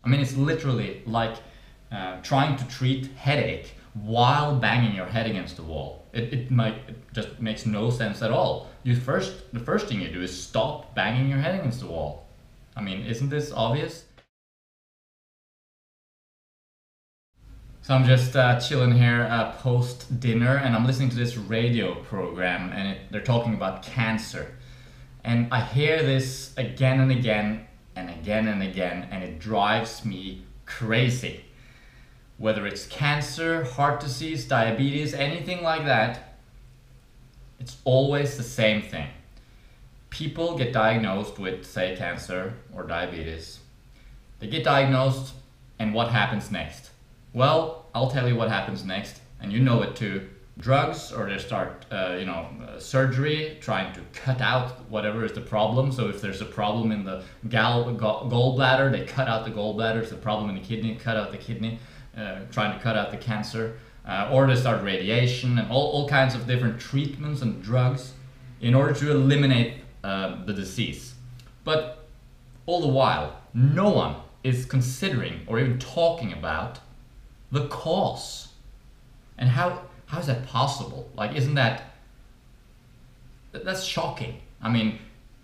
I mean, it's literally like trying to treat headache while banging your head against the wall. It just makes no sense at all. The first thing you do is stop banging your head against the wall. I mean, isn't this obvious? So I'm just chilling here post dinner, and I'm listening to this radio program, and they're talking about cancer. And I hear this again and again and again and again, and it drives me crazy. Whether it's cancer, heart disease, diabetes, anything like that, it's always the same thing. People get diagnosed with, say, cancer or diabetes. They get diagnosed, and what happens next? Well, I'll tell you what happens next, and you know it too. Drugs, or they start, surgery, trying to cut out whatever is the problem. So if there's a problem in the gallbladder, they cut out the gallbladder. If there's a problem in the kidney, cut out the kidney, trying to cut out the cancer. Or they start radiation and all kinds of different treatments and drugs in order to eliminate the disease. But all the while, no one is considering or even talking about the cause. And how is that possible? Like, isn't that's shocking. I mean,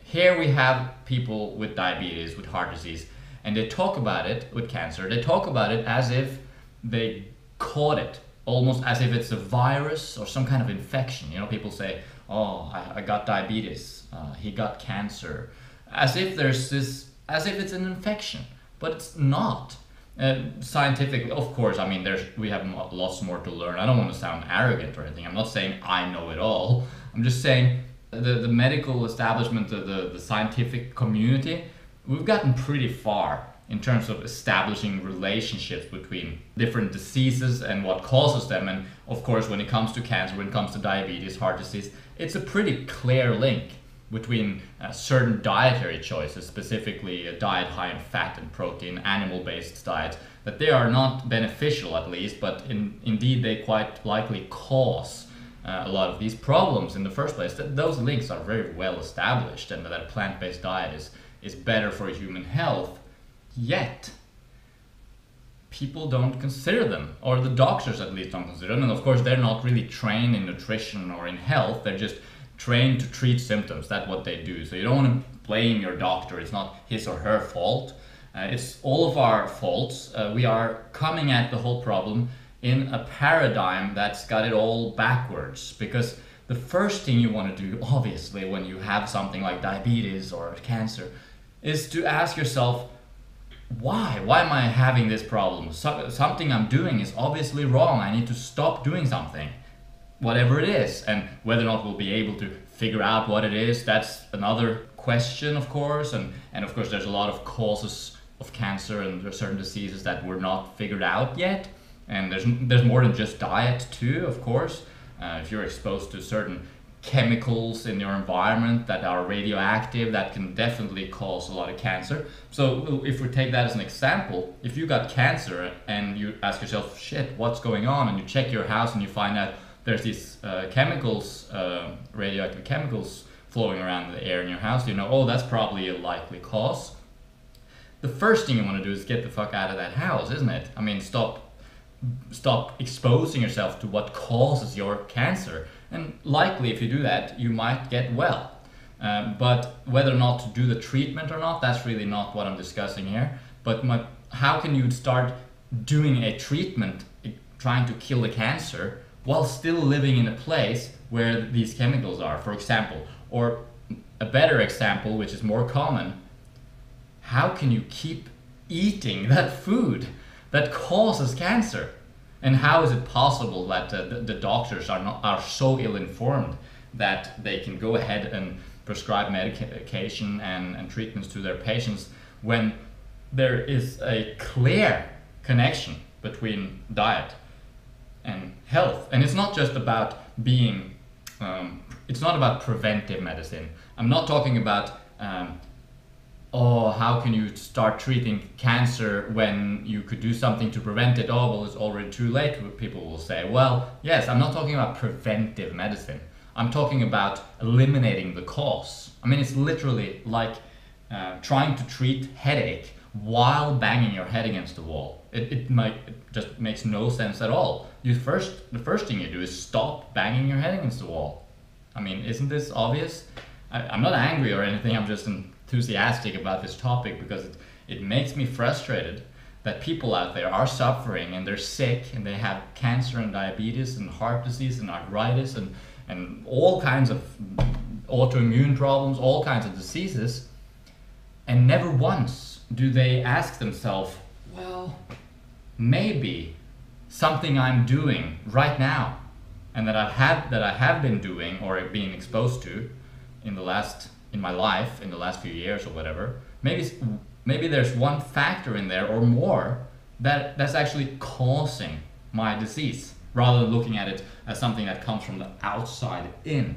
here we have people with diabetes, with heart disease, and they talk about it with cancer. They talk about it as if they caught it, almost as if it's a virus or some kind of infection. You know, people say, oh, I got diabetes, he got cancer, as if as if it's an infection, but it's not. Scientifically, of course, I mean, we have lots more to learn. I don't want to sound arrogant or anything. I'm not saying I know it all. I'm just saying the medical establishment, the scientific community, we've gotten pretty far in terms of establishing relationships between different diseases and what causes them. And of course, when it comes to cancer, when it comes to diabetes, heart disease, it's a pretty clear link between certain dietary choices, specifically a diet high in fat and protein, animal-based diets, that they are not beneficial at least, but indeed they quite likely cause a lot of these problems in the first place. Those links are very well established, and that a plant-based diet is better for human health, yet people don't consider them, or the doctors at least don't consider them. And of course, they're not really trained in nutrition or in health, they're just trained to treat symptoms. That's what they do. So you don't want to blame your doctor. It's not his or her fault. It's all of our faults. We are coming at the whole problem in a paradigm that's got it all backwards, because the first thing you want to do, obviously, when you have something like diabetes or cancer, is to ask yourself, why am I having this problem? Something I'm doing is obviously wrong. I need to stop doing something, whatever it is. And whether or not we'll be able to figure out what it is, that's another question, of course. And of course, there's a lot of causes of cancer, and there are certain diseases that were not figured out yet. And there's more than just diet too, of course. If you're exposed to certain chemicals in your environment that are radioactive, that can definitely cause a lot of cancer. So if we take that as an example, if you got cancer and you ask yourself, shit, what's going on? And you check your house and you find out there's these chemicals, radioactive chemicals flowing around the air in your house, you know, oh, that's probably a likely cause. The first thing you want to do is get the fuck out of that house, isn't it? I mean, stop exposing yourself to what causes your cancer. And likely, if you do that, you might get well. But whether or not to do the treatment or not, that's really not what I'm discussing here. But how can you start doing a treatment trying to kill the cancer while still living in a place where these chemicals are, for example? Or a better example, which is more common, how can you keep eating that food that causes cancer? And how is it possible that the doctors are so ill-informed that they can go ahead and prescribe medication and treatments to their patients when there is a clear connection between diet and health? And it's not just about it's not about preventive medicine. I'm not talking about oh, how can you start treating cancer when you could do something to prevent it? Oh, well, it's already too late, people will say. Well, yes, I'm not talking about preventive medicine. I'm talking about eliminating the cause. I mean, it's literally like trying to treat headache while banging your head against the wall. It just makes no sense at all. The first thing you do is stop banging your head against the wall. I mean, isn't this obvious? I'm not angry or anything, I'm just enthusiastic about this topic because it makes me frustrated that people out there are suffering and they're sick and they have cancer and diabetes and heart disease and arthritis and all kinds of autoimmune problems, all kinds of diseases, and never once do they ask themselves, well, maybe something I'm doing right now and that I have been doing or being exposed to in my life in the last few years or whatever, maybe there's one factor in there or more that's actually causing my disease, rather than looking at it as something that comes from the outside in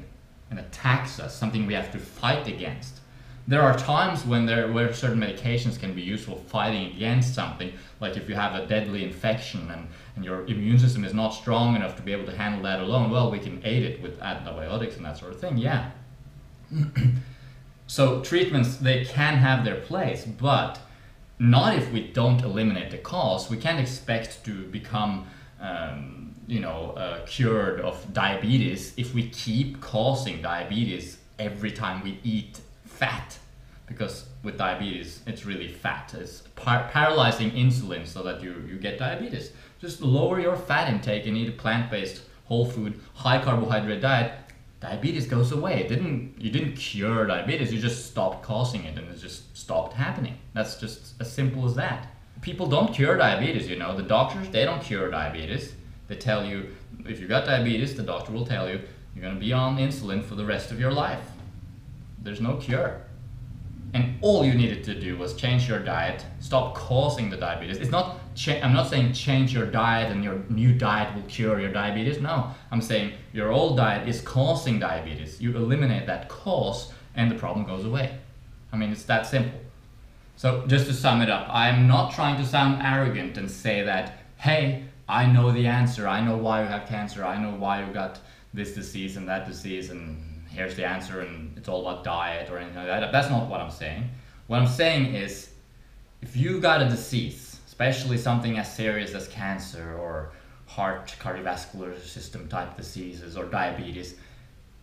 and attacks us, something we have to fight against. There are times where certain medications can be useful fighting against something, like if you have a deadly infection and your immune system is not strong enough to be able to handle that alone, well, we can aid it with antibiotics and that sort of thing, yeah. So treatments, they can have their place, but not if we don't eliminate the cause. We can't expect to become cured of diabetes if we keep causing diabetes every time we eat fat, because with diabetes it's really fat. It's paralyzing insulin so that you get diabetes. Just lower your fat intake and eat a plant-based, whole food, high carbohydrate diet. Diabetes goes away. You didn't cure diabetes, you just stopped causing it and it just stopped happening. That's just as simple as that. People don't cure diabetes, the doctors, they don't cure diabetes. They tell you, if you got diabetes, the doctor will tell you, you're gonna be on insulin for the rest of your life. There's no cure. And all you needed to do was change your diet, stop causing the diabetes. I'm not saying change your diet and your new diet will cure your diabetes. No, I'm saying your old diet is causing diabetes. You eliminate that cause and the problem goes away. I mean, it's that simple. So just to sum it up, I'm not trying to sound arrogant and say that, hey, I know the answer. I know why you have cancer. I know why you got this disease and that disease and here's the answer and it's all about diet or anything like that. That's not what I'm saying. What I'm saying is, if you got a disease, especially something as serious as cancer or heart, cardiovascular system type diseases or diabetes,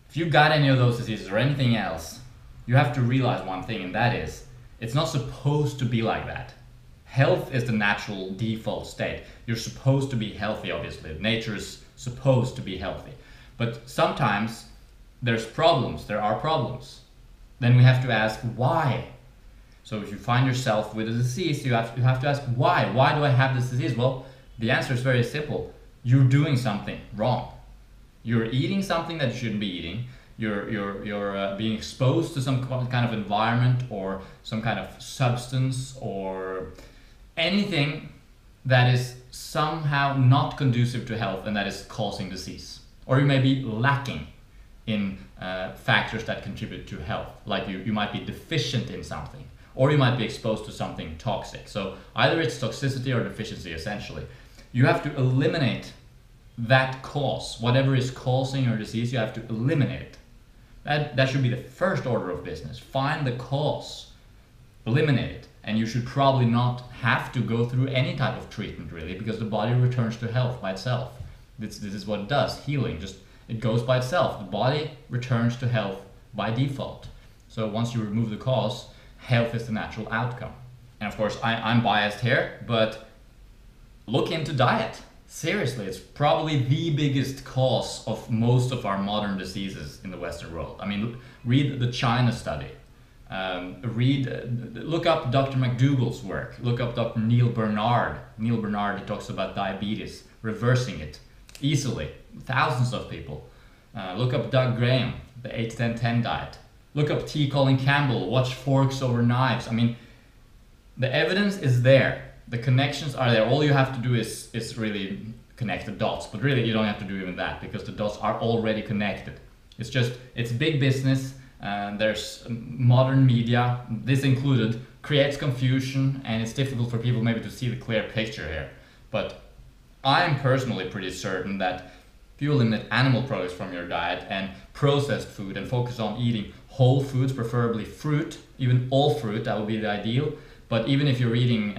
if you got any of those diseases or anything else, you have to realize one thing, and that is, it's not supposed to be like that. Health is the natural default state. You're supposed to be healthy, obviously. Nature is supposed to be healthy. But sometimes there are problems. Then we have to ask why. So if you find yourself with a disease, you have to ask why. Why do I have this disease? Well, the answer is very simple. You're doing something wrong. You're eating something that you shouldn't be eating. You're being exposed to some kind of environment or some kind of substance or anything that is somehow not conducive to health and that is causing disease. Or you may be lacking in factors that contribute to health, like you might be deficient in something, or you might be exposed to something toxic. So either it's toxicity or deficiency, essentially. You have to eliminate that cause. Whatever is causing your disease, you have to eliminate it. That should be the first order of business. Find the cause, eliminate it, and you should probably not have to go through any type of treatment, really, because the body returns to health by itself. This is what it does, healing. It goes by itself. The body returns to health by default. So once you remove the cause, health is the natural outcome. And of course, I'm biased here, but look into diet. Seriously, it's probably the biggest cause of most of our modern diseases in the Western world. I mean, read the China study. Look up Dr. McDougall's work. Look up Dr. Neil Bernard. Neil Bernard, he talks about diabetes, reversing it easily. Thousands of people. Look up Doug Graham, the 8-10-10 diet. Look up T. Colin Campbell, watch Forks Over Knives. I mean, the evidence is there. The connections are there. All you have to do is really connect the dots. But really, you don't have to do even that because the dots are already connected. It's big business. There's modern media, this included, creates confusion, and it's difficult for people maybe to see the clear picture here. But I'm personally pretty certain that if you eliminate animal products from your diet and processed food and focus on eating whole foods, preferably fruit, even all fruit, that would be the ideal, But even if you're eating,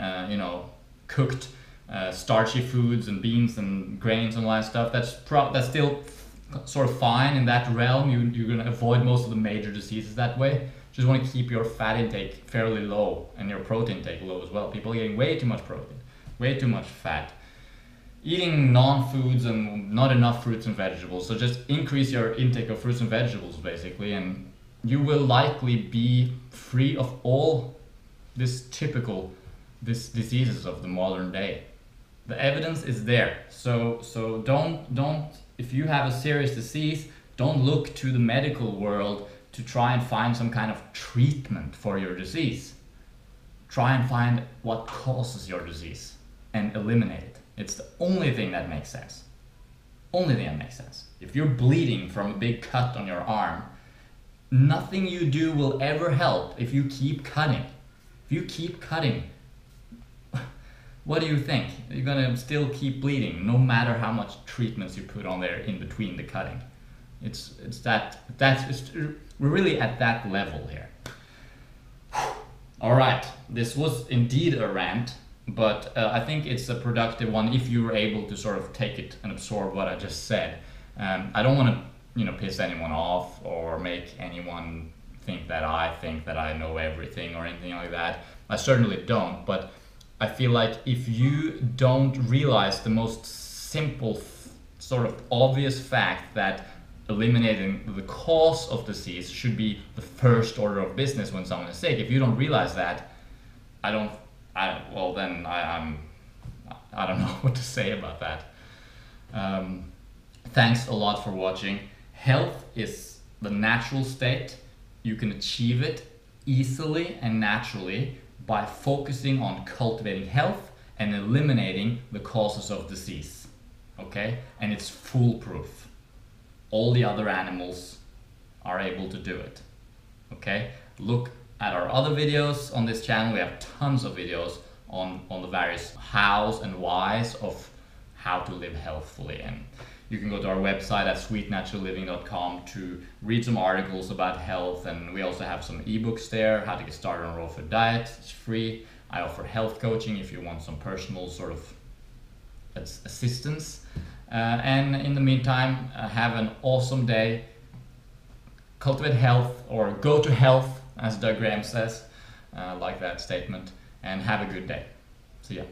cooked, starchy foods and beans and grains and all that stuff, that's still sort of fine in that realm. You're going to avoid most of the major diseases that way. Just want to keep your fat intake fairly low and your protein intake low as well. People are getting way too much protein, way too much fat. Eating non-foods and not enough fruits and vegetables. So just increase your intake of fruits and vegetables basically, and you will likely be free of all this diseases of the modern day. The evidence is there. So don't if you have a serious disease, don't look to the medical world to try and find some kind of treatment for your disease. Try and find what causes your disease and eliminate it. It's the only thing that makes sense. Only thing that makes sense. If you're bleeding from a big cut on your arm, nothing you do will ever help if you keep cutting. If you keep cutting, what do you think? You're gonna still keep bleeding no matter how much treatments you put on there in between the cutting. We're really at that level here. All right, this was indeed a rant, but I think it's a productive one if you were able to sort of take it and absorb what I just said. I don't want to, piss anyone off or make anyone think that I know everything or anything like that. I certainly don't, but I feel like if you don't realize the most simple, sort of obvious fact that eliminating the cause of disease should be the first order of business when someone is sick. If you don't realize that, I don't know what to say about that. Thanks a lot for watching. Health is the natural state. You can achieve it easily and naturally by focusing on cultivating health and eliminating the causes of disease. Okay? And it's foolproof. All the other animals are able to do it. Okay? Look at our other videos on this channel. We have tons of videos on the various hows and whys of how to live healthfully. And you can go to our website at sweetnaturalliving.com to read some articles about health, and we also have some ebooks there, how to get started on a raw food diet. It's free. I offer health coaching if you want some personal sort of assistance. And in the meantime, have an awesome day. Cultivate health, or go to health, as Doug Graham says. Like that statement. And have a good day. See ya.